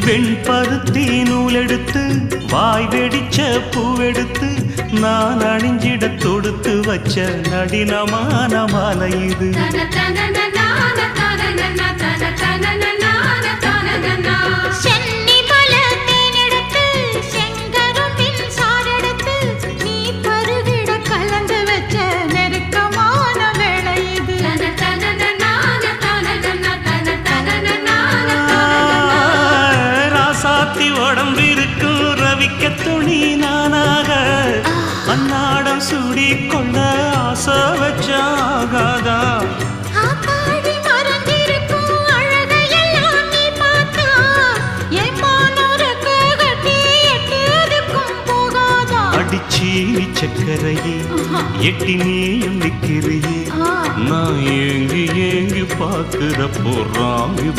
வெண்பருத்தி நூலெடுத்து வாய் வெடிச்ச பூவெடுத்து நான் அணிஞ்சிட தொடுத்து வச்ச நடினமான மாலை இது. உடம்பிருக்கும் ரவிக்க துணி நானாக அன்னாடம் சூடி கொள்ள ஆசை வச்சாகாதா. அடிச்சீனி சக்கரையே எட்டி நீயும் நிக்கிறியே நான் ஏங்கி ஏங்கி பார்க்கிற போறாங்க.